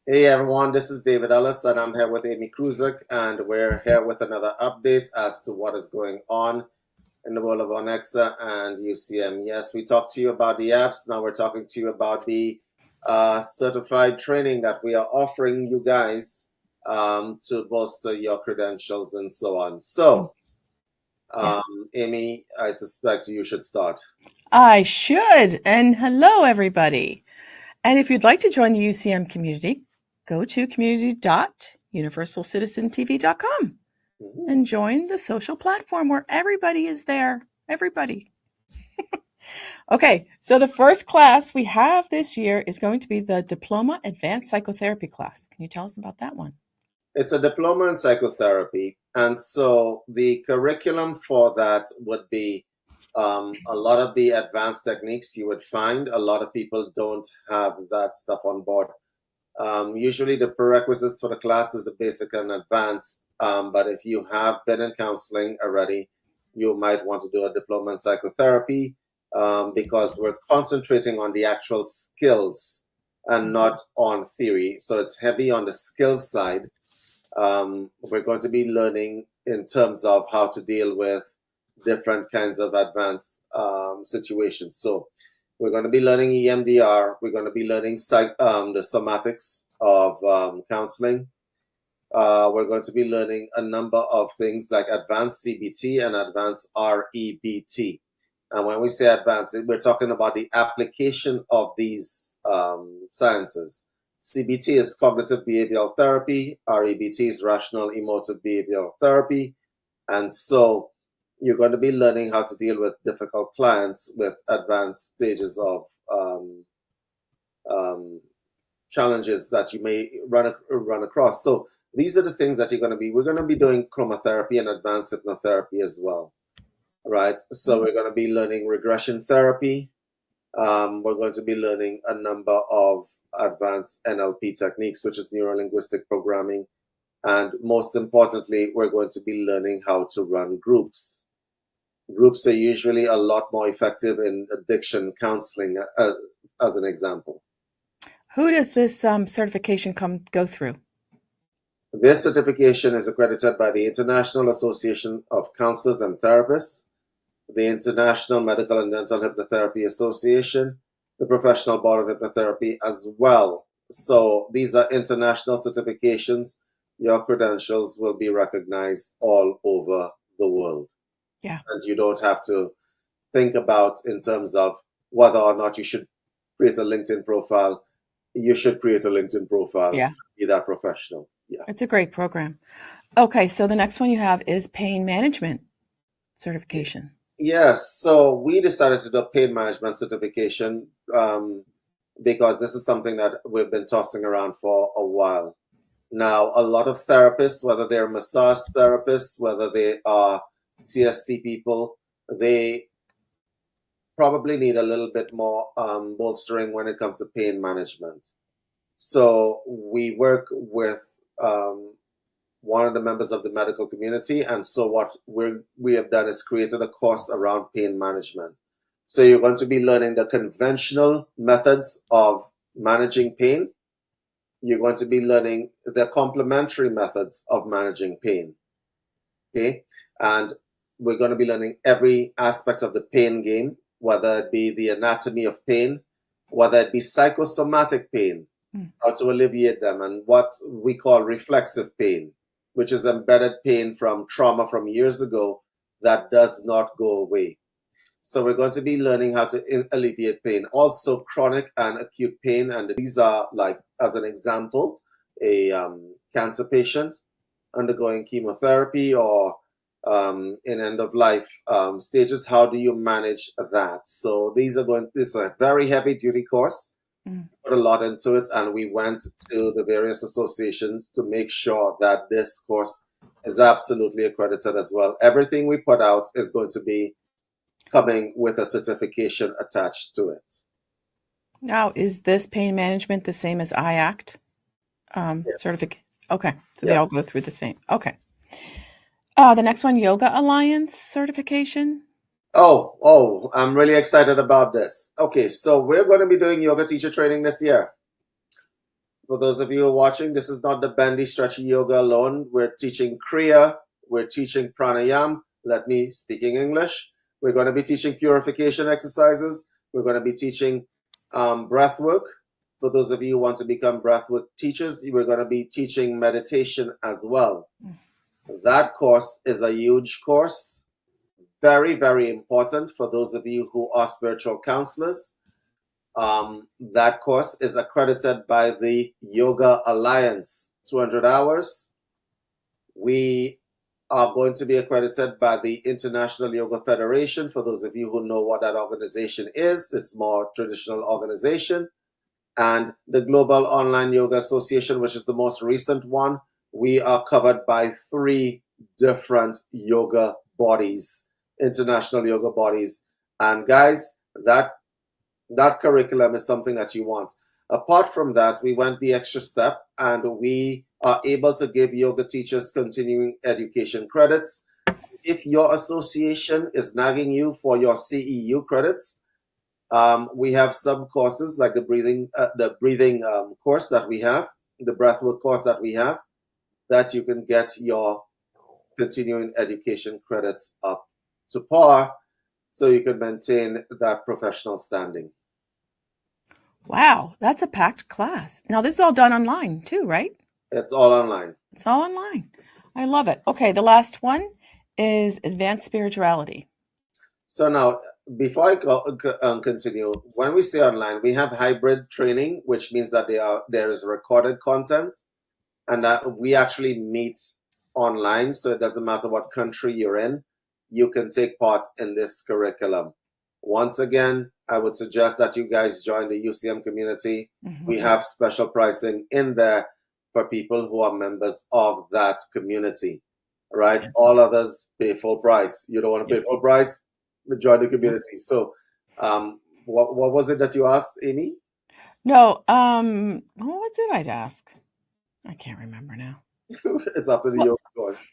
Hey everyone, this is David Ellis, and I'm here with Amy Kruzak, and we're here with another update as to what is going on in the world of Onexa and UCM. Yes, we talked to you about the apps. Now we're talking to you about the certified training that we are offering you guys to bolster your credentials and so on. Mm, So, yeah, Amy, I suspect you should start. I should. And hello, everybody. And if you'd like to join the UCM community, go to community.universalcitizentv.com Mhm. and join the social platform where everybody is there. Everybody. Okay, so the first class we have this year is going to be the Diploma Advanced Psychotherapy class. Can you tell us about that one? It's a diploma in psychotherapy. And so the curriculum for that would be a lot of the advanced techniques you would find. A lot of people don't have that stuff on board. Usually, the prerequisites for the class is the basic and advanced. But if you have been in counseling already, you might want to do a diploma in psychotherapy because we're concentrating on the actual skills and Mhm. not on theory. So it's heavy on the skills side. We're going to be learning in terms of how to deal with different kinds of advanced situations. So we're going to be learning EMDR. We're going to be learning the somatics of counseling. We're going to be learning a number of things like advanced CBT and advanced REBT. And when we say advanced, we're talking about the application of these sciences. CBT is cognitive behavioral therapy, REBT is rational emotive behavioral therapy. And so you're going to be learning how to deal with difficult clients with advanced stages of um, challenges that you may run across. So these are the things that we're going to be doing chromotherapy and advanced hypnotherapy as well, right? So we're going to be learning regression therapy. We're going to be learning a number of advanced NLP techniques, which is neuro linguistic programming. And most importantly, we're going to be learning how to run groups. Groups are usually a lot more effective in addiction counseling, as an example. Who does this certification go through? This certification is accredited by the International Association of Counselors and Therapists, the International Medical and Dental Hypnotherapy Association, the Professional Board of Hypnotherapy as well. So these are international certifications. Your credentials will be recognized all over the world. Yeah, And you don't have to think about in terms of whether or not you should create a LinkedIn profile. You should create a LinkedIn profile, yeah, be that professional. Yeah. it's a great program. Okay, so the next one you have is pain management certification. Yes, so we decided to do a pain management certification because this is something that we've been tossing around for a while. Now, a lot of therapists, whether they're massage therapists, whether they are CST people, they probably need a little bit more bolstering when it comes to pain management. So we work with um, one of the members of the medical community. And so what we have done is created a course around pain management. So you're going to be learning the conventional methods of managing pain. You're going to be learning the complementary methods of managing pain. Okay. And we're going to be learning every aspect of the pain game, whether it be the anatomy of pain, whether it be psychosomatic pain, Mm. how to alleviate them, and what we call reflexive pain, which is embedded pain from trauma from years ago that does not go away. So we're going to be learning how to alleviate pain, also chronic and acute pain. And these are like, as an example, a cancer patient undergoing chemotherapy or in end of life stages. How do you manage that? So this is a very heavy duty course, Mm. put a lot into it, and we went to the various associations to make sure that this course is absolutely accredited as well. Everything we put out is going to be coming with a certification attached to it. Now, is this pain management the same as IACT Yes. certificate? Okay, so they all Yes. go through the same. Okay. The next one, Yoga Alliance certification. I'm really excited about this. Okay, so we're going to be doing yoga teacher training this year. For those of you who are watching, this is not the bendy, stretchy yoga alone. We're teaching Kriya. We're teaching pranayam. Let me speaking English. We're going to be teaching purification exercises. We're going to be teaching breath work. For those of you who want to become breathwork teachers, we're going to be teaching meditation as well. That course is a huge course, very, very important for those of you who are spiritual counselors. That course is accredited by the Yoga Alliance, 200 hours. We are going to be accredited by the International Yoga Federation. For those of you who know what that organization is, it's more traditional organization. And the Global Online Yoga Association, which is the most recent one, we are covered by 3 different yoga bodies, international yoga bodies. And guys, that curriculum is something that you want. Apart from that, we went the extra step and we are able to give yoga teachers continuing education credits. So if your association is nagging you for your CEU credits, we have some courses like the breathing course that we have, the breathwork course that we have, that you can get your continuing education credits up to par so you can maintain that professional standing. Wow, that's a packed class. Now, this is all done online too, right? It's all online. It's all online. I love it. Okay, the last one is advanced spirituality. So now, before I continue, when we say online, we have hybrid training, which means that there is recorded content and that we actually meet online. So it doesn't matter what country you're in, you can take part in this curriculum. Once again, I would suggest that you guys join the UCM community. Mm-hmm. We have special pricing in there for people who are members of that community, right? Yes. All others pay full price. You don't want to pay full price? Join the community. So, what was it that you asked, Amy? No, what did I ask? I can't remember now. It's after the yoga course.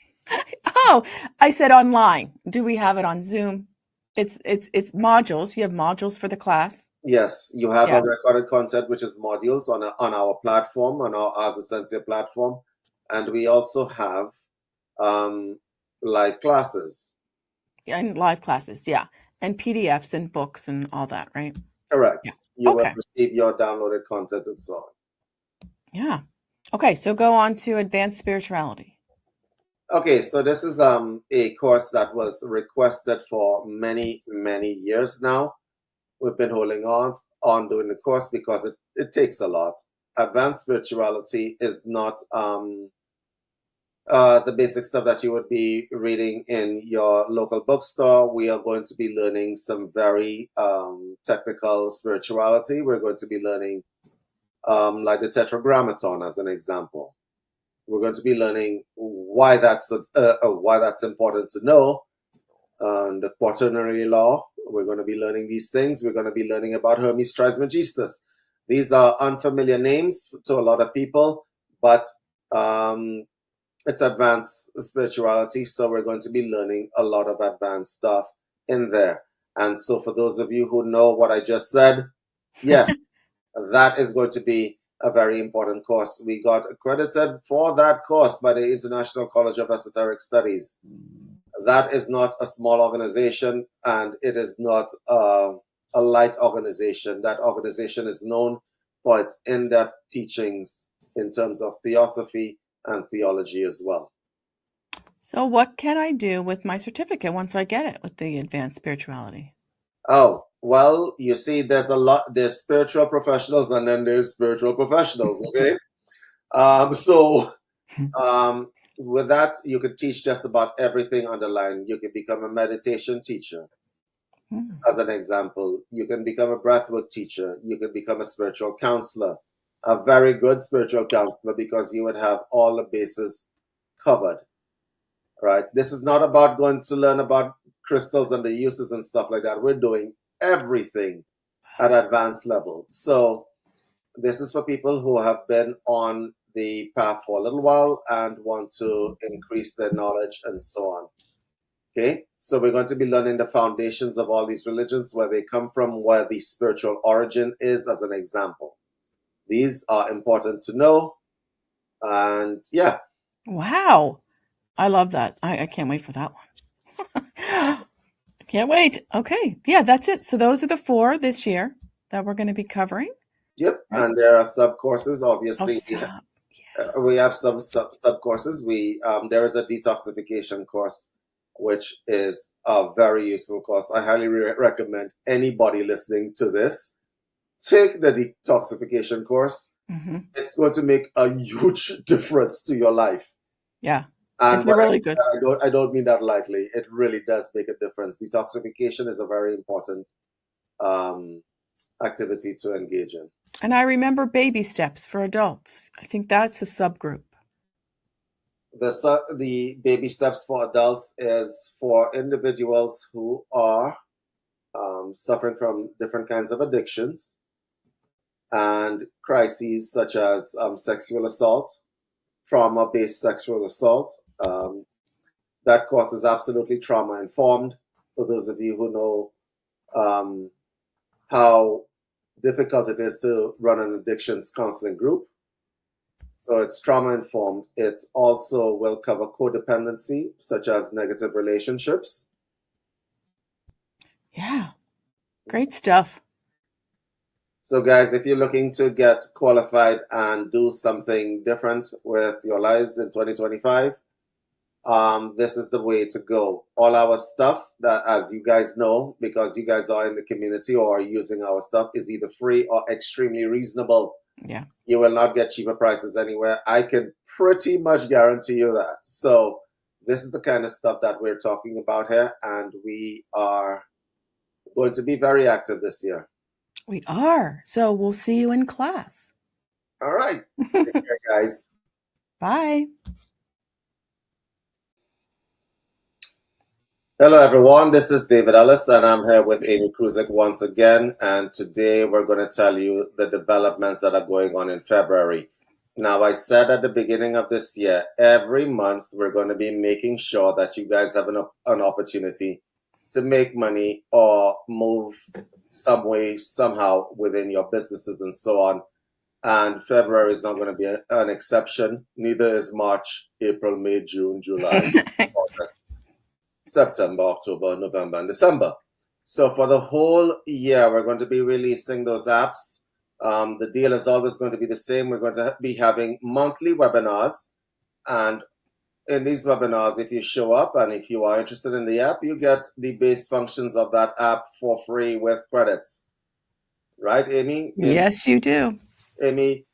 Oh, I said online. Do we have it on Zoom? It's modules. You have modules for the class. Yes, you have a recorded content, which is modules on our platform, on our Ars Essentia platform, and we also have live classes. And live classes, yeah, and PDFs and books and all that, right? Correct. Yeah. You will receive your downloaded content and so on. Yeah. Okay, so go on to advanced spirituality. Okay, so this is a course that was requested for many, many years now. We've been holding on doing the course because it takes a lot. Advanced spirituality is not the basic stuff that you would be reading in your local bookstore. We are going to be learning some very technical spirituality. We're going to be learning like the Tetragrammaton as an example. We're going to be learning why that's important to know. The quaternary law. We're going to be learning these things. We're going to be learning about Hermes Trismegistus. These are unfamiliar names to a lot of people, but it's advanced spirituality, so we're going to be learning a lot of advanced stuff in there. And so for those of you who know what I just said, yes, that is going to be a very important course. We got accredited for that course by the International College of Esoteric Studies. That is not a small organization, and it is not a light organization. That organization is known for its in-depth teachings in terms of theosophy and theology as well. So what can I do with my certificate once I get it with the advanced spirituality? Oh, well, you see, there's spiritual professionals and then there's spiritual professionals, okay? With that, you could teach just about everything on the line. You can become a meditation teacher, as an example. You can become a breathwork teacher. You can become a spiritual counselor, a very good spiritual counselor, because you would have all the bases covered, right? This is not about going to learn about crystals and the uses and stuff like that. We're doing everything at advanced level. So this is for people who have been on the path for a little while and want to increase their knowledge and so on. Okay, so we're going to be learning the foundations of all these religions, where they come from, where the spiritual origin is, as an example. These are important to know. And yeah. Wow. I love that. I can't wait for that one. I can't wait. Okay. Yeah, that's it. So those are the 4 this year that we're going to be covering, Yep. right? And there are sub courses. Oh, Obviously, sub. we have some sub courses. There is a detoxification course, which is a very useful course. I highly recommend anybody listening to this take the detoxification course. Mm-hmm. It's going to make a huge difference to your life. Yeah. And It's when really good. I don't mean that lightly. It really does make a difference. Detoxification is a very important activity to engage in. And I remember baby steps for adults. I think that's a subgroup. The baby steps for adults is for individuals who are suffering from different kinds of addictions and crises such as sexual assault, trauma-based sexual assault. That course is absolutely trauma-informed. For those of you who know how difficult it is to run an addictions counseling group. So it's trauma-informed. It also will cover codependency, such as negative relationships. Yeah. Great stuff. So guys, if you're looking to get qualified and do something different with your lives in 2025, this is the way to go. All our stuff that, as you guys know, because you guys are in the community or are using our stuff, is either free or extremely reasonable. Yeah. You will not get cheaper prices anywhere. I can pretty much guarantee you that. So this is the kind of stuff that we're talking about here, and we are going to be very active this year. We are. So we'll see you in class. All right. Take care, guys. Bye. Hello, everyone. This is David Ellis, and I'm here with Amy Kruzik once again. And today we're going to tell you the developments that are going on in February. Now, I said at the beginning of this year, every month we're going to be making sure that you guys have an opportunity to make money or move some way, somehow within your businesses and so on. And February is not going to be an exception. Neither is March, April, May, June, July, August, September, October, November, and December. So for the whole year, we're going to be releasing those apps. The deal is always going to be the same. We're going to be having monthly webinars. And in these webinars, if you show up and if you are interested in the app, you get the base functions of that app for free with credits. Right, Amy? Yes, you do. Amy,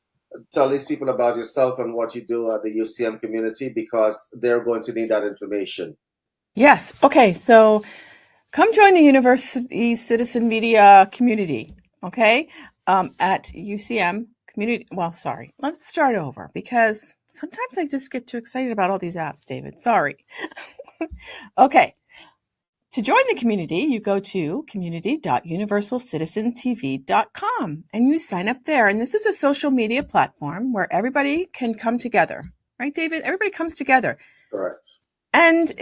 tell these people about yourself and what you do at the UCM community, because they're going to need that information. Yes. Okay. So come join the University Citizen Media community. Okay. At UCM community. Well, sorry. Let's start over because sometimes I just get too excited about all these apps, David. Sorry. Okay. To join the community, you go to community.universalcitizentv.com and you sign up there. And this is a social media platform where everybody can come together. Right, David? Everybody comes together. Correct. And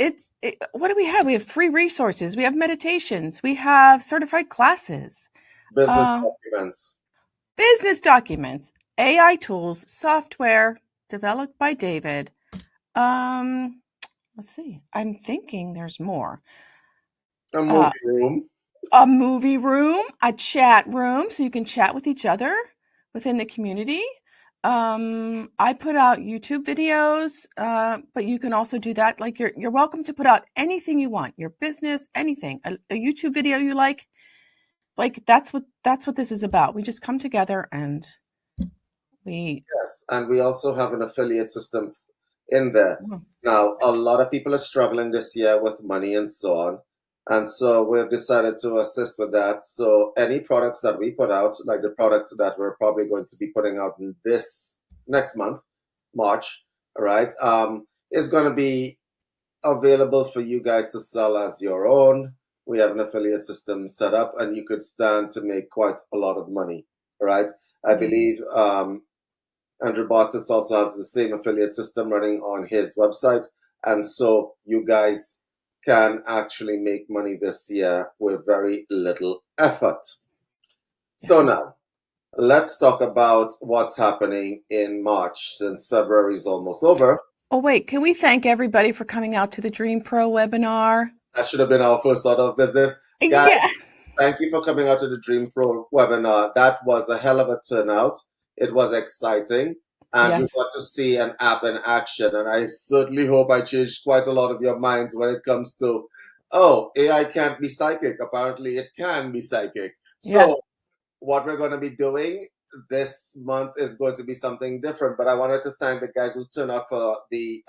what do we have? We have free resources. We have meditations. We have certified classes. Business documents. AI tools, software developed by David. Let's see. I'm thinking there's more. A movie room. A movie room, a chat room, so you can chat with each other within the community. I put out YouTube videos, but you can also do that. Like you're welcome to put out anything you want, your business, anything, a YouTube video you like that's what this is about. We just come together and yes, and we also have an affiliate system in there. Now, a lot of people are struggling this year with money and so on. And so we've decided to assist with that. So any products that we put out, like the products that we're probably going to be putting out in this next month, March, all right, is going to be available for you guys to sell as your own. We have an affiliate system set up and you could stand to make quite a lot of money, all right? I believe Andrew Bartzis also has the same affiliate system running on his website. And so you guys can actually make money this year with very little effort. So now, let's talk about what's happening in March since February is almost over. Oh, wait, can we thank everybody for coming out to the Dream Pro webinar? That should have been our first order of business. Guys, Yeah. thank you for coming out to the Dream Pro webinar. That was a hell of a turnout. It was exciting. And we Yes. got to see an app in action. And I certainly hope I changed quite a lot of your minds when it comes to, oh, AI can't be psychic. Apparently, it can be psychic. Yeah. So, what we're going to be doing this month is going to be something different. But I wanted to thank the guys who turned up for the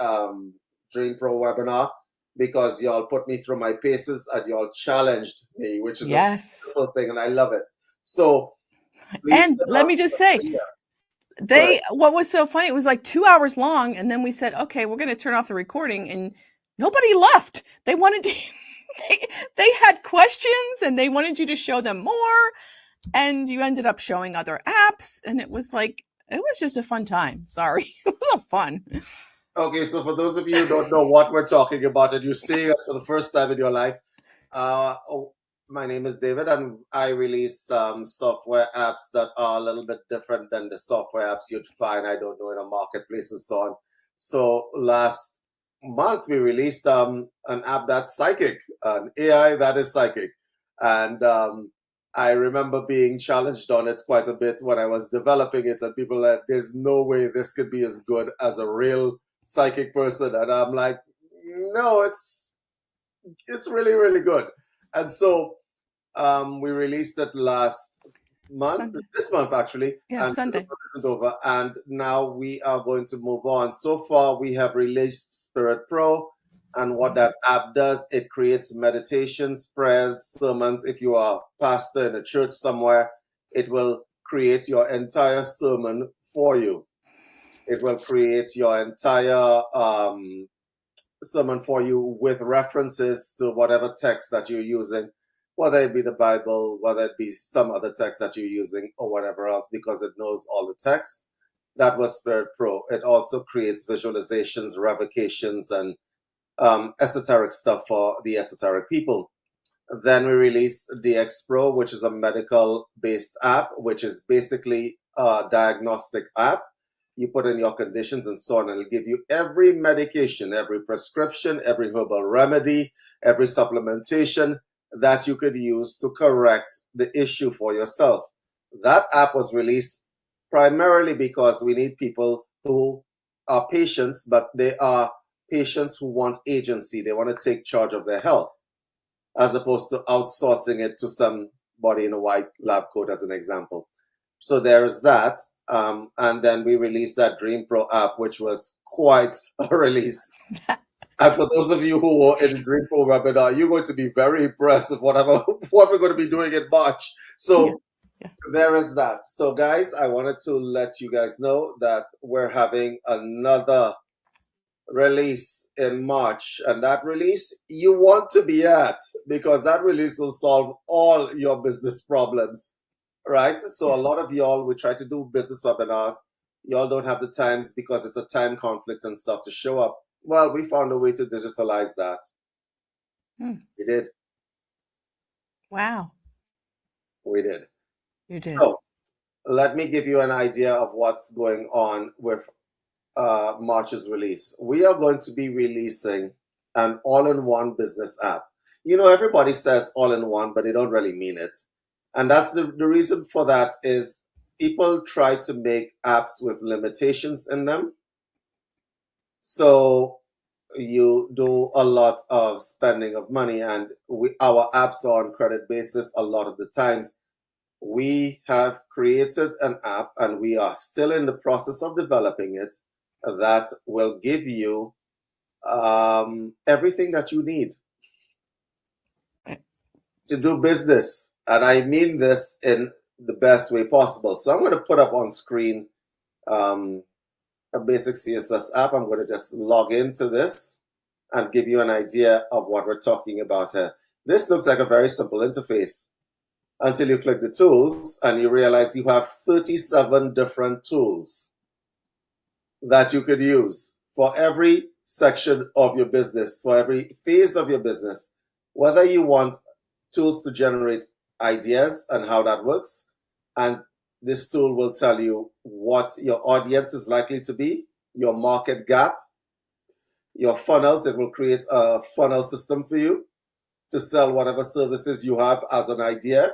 Dream Pro webinar because y'all put me through my paces and y'all challenged me, which is a Yes. beautiful thing, and I love it. So please And let me just say, what was so funny, it was like 2 hours long, and then we said, okay, we're going to turn off the recording, and nobody left. They wanted to, they had questions, and they wanted you to show them more, and you ended up showing other apps, and it was just a fun time. Sorry. It was fun. Okay, so for those of you who don't know what we're talking about and you're seeing us for the first time in your life, my name is David, and I release some software apps that are a little bit different than the software apps you'd find, I don't know, in a marketplace and so on. So last month we released an app that's psychic, an AI that is psychic. And I remember being challenged on it quite a bit when I was developing it, and people were like, there's no way this could be as good as a real psychic person. And I'm like, no, it's really, really good. And so we released it last month, Sunday. this month actually. Yeah, and Sunday. It's over, and now we are going to move on. So far, we have released Spirit Pro, and what that app does, it creates meditations, prayers, sermons. If you are a pastor in a church somewhere, it will create your entire sermon for you. It will create your entire sermon for you with references to whatever text that you're using, whether it be the Bible, whether it be some other text that you're using, or whatever else, because it knows all the text. That was Spirit Pro. It also creates visualizations, revocations, and esoteric stuff for the esoteric people. Then we released DX Pro, which is a medical-based app, which is basically a diagnostic app. You put in your conditions and so on, and it'll give you every medication, every prescription, every herbal remedy, every supplementation that you could use to correct the issue for yourself. That app was released primarily because we need people who are patients, but they are patients who want agency. They want to take charge of their health, as opposed to outsourcing it to somebody in a white lab coat, as an example. So there is that. And then we released that Dream Pro app, which was quite a release. And for those of you who were in the Dream Pro webinar, you're going to be very impressed with what we're going to be doing in March. So there is that. So guys, I wanted to let you guys know that we're having another release in March, and that release you want to be at, because that release will solve all your business problems, right? So a lot of y'all, we try to do business webinars, y'all don't have the times because it's a time conflict and stuff to show up. Well, we found a way to digitalize that. We did. Wow. We did. You did. So let me give you an idea of what's going on with March's release. We are going to be releasing an all-in-one business app. You know, everybody says all-in-one, but they don't really mean it. And that's the reason for that is people try to make apps with limitations in them. So you do a lot of spending of money, and our apps are on credit basis a lot of the times. We have created an app, and we are still in the process of developing it, that will give you everything that you need to do business. And I mean this in the best way possible. So I'm going to put up on screen a basic CSS app. I'm going to just log into this and give you an idea of what we're talking about here. This looks like a very simple interface until you click the tools and you realize you have 37 different tools that you could use for every section of your business, for every phase of your business. Whether you want tools to generate ideas and how that works, and This tool will tell you what your audience is likely to be, your market gap, your funnels. It will create a funnel system for you to sell whatever services you have as an idea.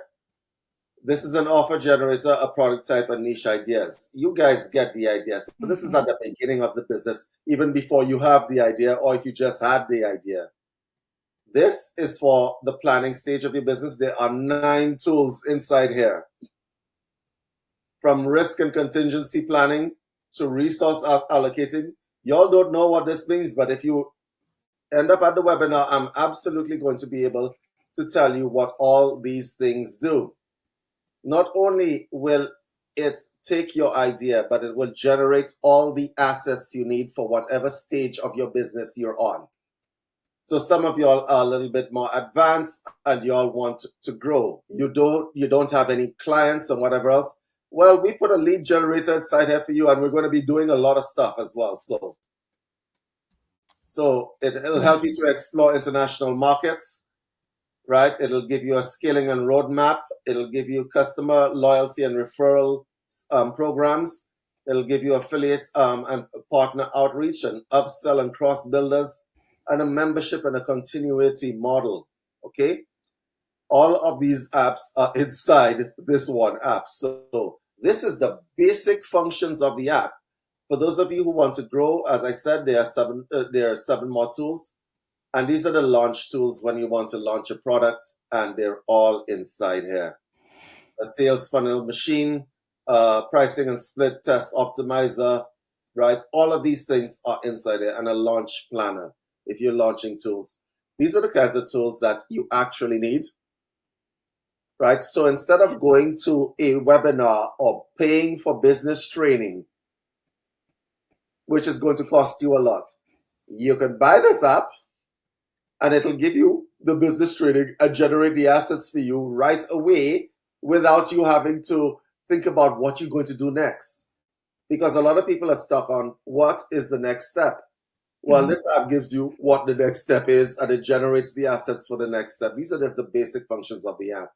This is an offer generator, a product type, and niche ideas. You guys get the idea. So this is at the beginning of the business, even before you have the idea, or if you just had the idea. This is for the planning stage of your business. There are 9 tools inside here. From risk and contingency planning to resource allocating. Y'all don't know what this means, but if you end up at the webinar, I'm absolutely going to be able to tell you what all these things do. Not only will it take your idea, but it will generate all the assets you need for whatever stage of your business you're on. So some of y'all are a little bit more advanced and y'all want to grow. You don't have any clients or whatever else. Well, we put a lead generator inside here for you, and we're going to be doing a lot of stuff as well. So it'll help you to explore international markets, right? It'll give you a scaling and roadmap. It'll give you customer loyalty and referral programs. It'll give you affiliate and partner outreach and upsell and cross builders and a membership and a continuity model, okay? All of these apps are inside this one app. So this is the basic functions of the app. For those of you who want to grow, as I said, there are 7 more tools. And these are the launch tools when you want to launch a product, and they're all inside here. A sales funnel machine, pricing and split test optimizer, right? All of these things are inside here, and a launch planner if you're launching tools. These are the kinds of tools that you actually need, right? So instead of going to a webinar or paying for business training, which is going to cost you a lot, you can buy this app and it'll give you the business training and generate the assets for you right away without you having to think about what you're going to do next. Because a lot of people are stuck on what is the next step. Well, this app gives you what the next step is, and it generates the assets for the next step. These are just the basic functions of the app.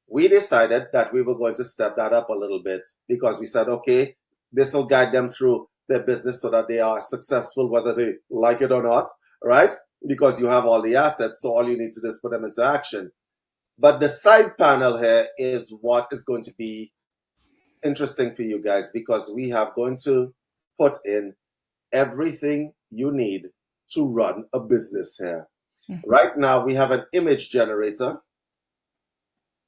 We decided that we were going to step that up a little bit because we said, okay, this will guide them through their business so that they are successful, whether they like it or not, right? Because you have all the assets, so all you need to do is put them into action. But the side panel here is what is going to be interesting for you guys, because we have going to put in everything you need to run a business here. Right now, we have an image generator,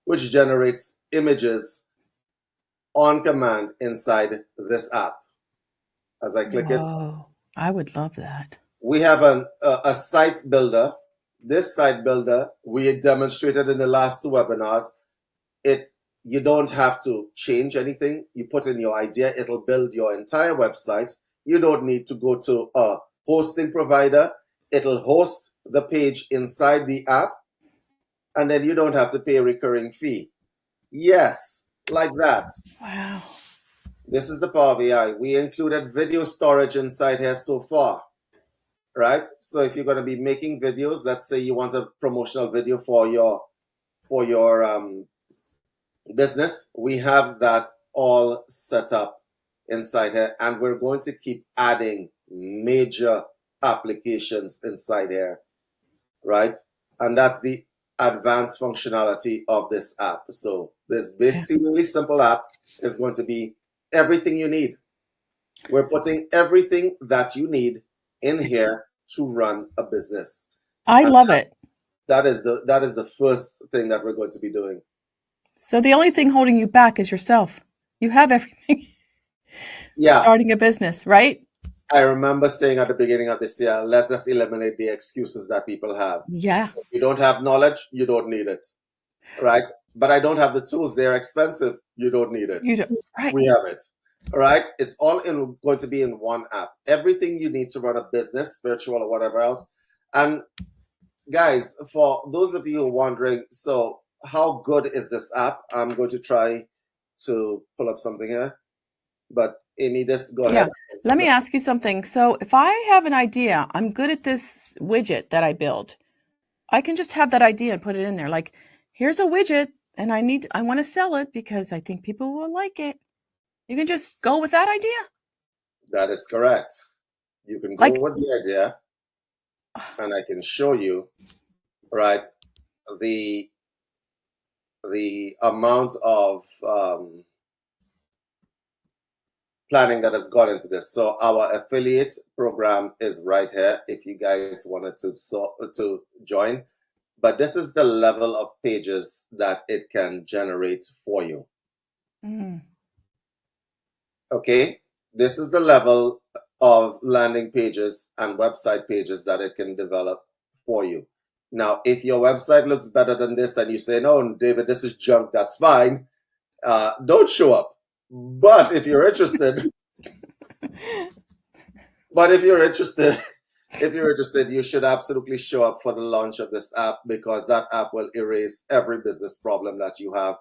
which generates images on command inside this app. As I click it, I would love that. we have a site builder. This site builder, we had demonstrated in the last 2 webinars. You don't have to change anything. You put in your idea, it'll build your entire website. You don't need to go to a hosting provider. It'll host the page inside the app, and then you don't have to pay a recurring fee. Yes, like that. Wow. This is the Power of AI. We included video storage inside here so far, right? So if you're going to be making videos, let's say you want a promotional video for your business, we have that all set up inside here, and we're going to keep adding major applications inside here, right? And that's the advanced functionality of this app. So this seemingly simple app is going to be everything you need. We're putting everything that you need in here to run a business. I love it. That is the first thing that we're going to be doing. So the only thing holding you back is yourself. You have everything. Yeah. Starting a business, right? I remember saying at the beginning of this year, let's just eliminate the excuses that people have. Yeah. If you don't have knowledge, you don't need it, right? But I don't have the tools. They're expensive. You don't need it. You don't, right. We have it, right? It's all going to be in one app. Everything you need to run a business, spiritual or whatever else. And guys, for those of you who are wondering, so how good is this app? I'm going to try to pull up something here. But Amy, just go ahead. Let me ask you something. So if I have an idea, I'm good at this widget that I build. I can just have that idea and put it in there. Like, here's a widget and I want to sell it because I think people will like it. You can just go with that idea. That is correct. You can go Like, with the idea, and I can show you, right, the amount of planning that has gone into this. So our affiliate program is right here if you guys wanted to join. But this is the level of pages that it can generate for you. mm, Okay? This is the level of landing pages and website pages that it can develop for you. Now, if your website looks better than this and you say, no, David, this is junk, that's fine, don't show up. But if you're interested, you should absolutely show up for the launch of this app, because that app will erase every business problem that you have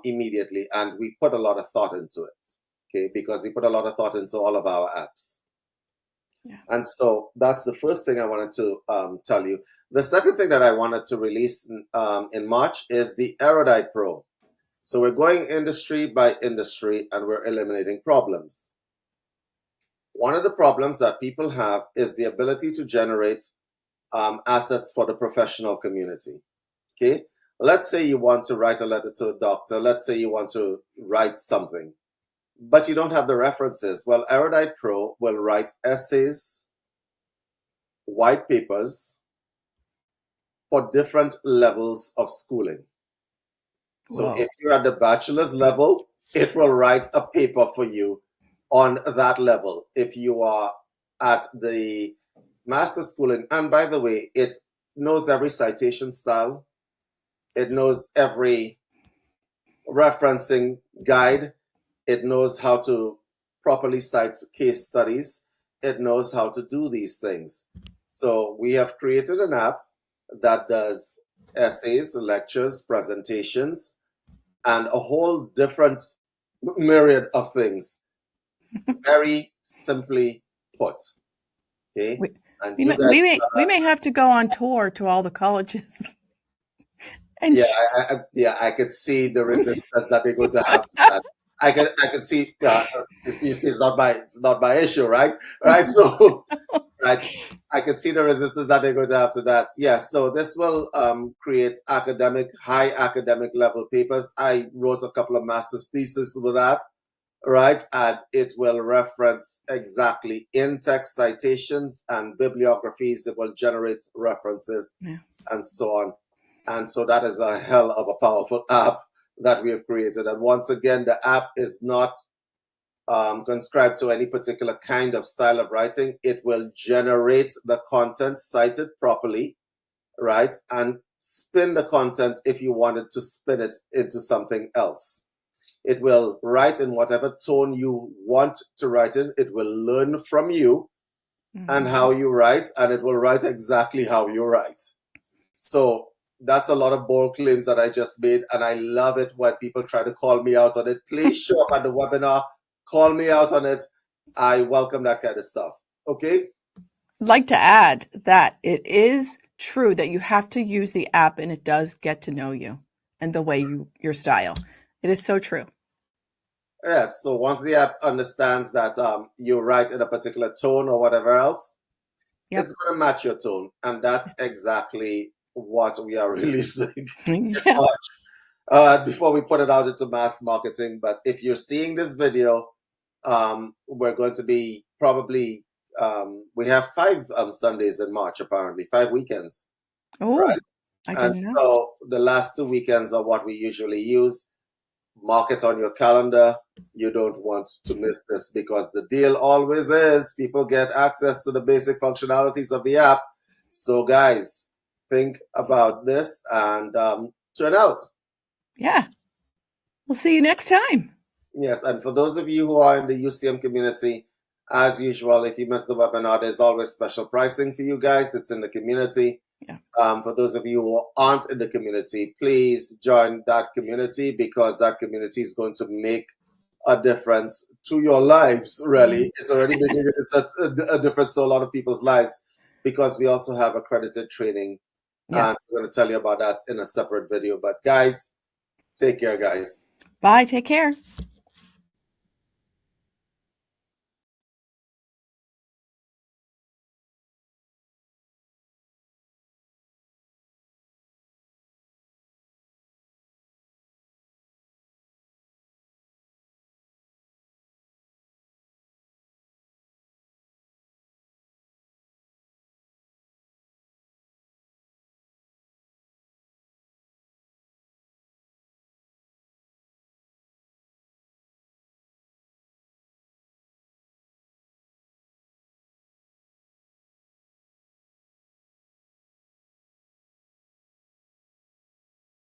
immediately. And we put a lot of thought into it, okay? Because we put a lot of thought into all of our apps. yeah. And so that's the first thing I wanted to tell you. The second thing that I wanted to release in March is the Erudite Pro. So we're going industry by industry and we're eliminating problems. One of the problems that people have is the ability to generate assets for the professional community. Okay, let's say you want to write a letter to a doctor. Let's say you want to write something, but you don't have the references. Well, Erudite Pro will write essays, white papers for different levels of schooling. So Whoa. if you're at the bachelor's level, it will write a paper for you on that level. If you are at the master schooling, and by the way, it knows every citation style, it knows every referencing guide, it knows how to properly cite case studies, it knows how to do these things. So we have created an app that does essays, lectures, presentations, and a whole different myriad of things. Very simply put. Okay. We, And we, you may, guys, we may have to go on tour to all the colleges. And I could see the resistance that they're going to have to that. I can see. You see, it's not my issue, right? Right. So, right, I can see the resistance that they're going to have to that. Yes. So this will create high academic level papers. I wrote a couple of master's theses with that. Right, and it will reference exactly in-text citations and bibliographies. It will generate references, yeah. and so on. And so that is a hell of a powerful app that we have created. And once again, the app is not conscribed to any particular kind of style of writing. It will generate the content, cite it properly, right, and spin the content if you wanted to spin it into something else. It will write in whatever tone you want to write in. It will learn from you and how you write, and it will write exactly how you write. So that's a lot of bold claims that I just made, and I love it when people try to call me out on it. Please show up at the webinar, call me out on it. I welcome that kind of stuff. Okay? I'd like to add that it is true that you have to use the app and it does get to know you and the way your style. It is so true. Yes. So once the app understands that you write in a particular tone or whatever else, Yep. it's going to match your tone. And that's exactly what we are releasing Yeah. before we put it out into mass marketing. But if you're seeing this video, we're going to be probably, we have 5 Sundays in March, apparently, 5 weekends. Oh, right? I And didn't know. so the last 2 weekends are what we usually use. Mark it on your calendar. You don't want to miss this, because the deal always is people get access to the basic functionalities of the app. So guys, think about this and turn out. Yeah. We'll see you next time. Yes, and for those of you who are in the UCM community, as usual, if you missed the webinar, there's always special pricing for you guys. It's in the community. Yeah. For those of you who aren't in the community, please join that community, because that community is going to make a difference to your lives, really. It's already making a difference to a lot of people's lives, because we also have accredited training. Yeah. And we're going to tell you about that in a separate video. But guys, Take care, guys. Bye. Take care.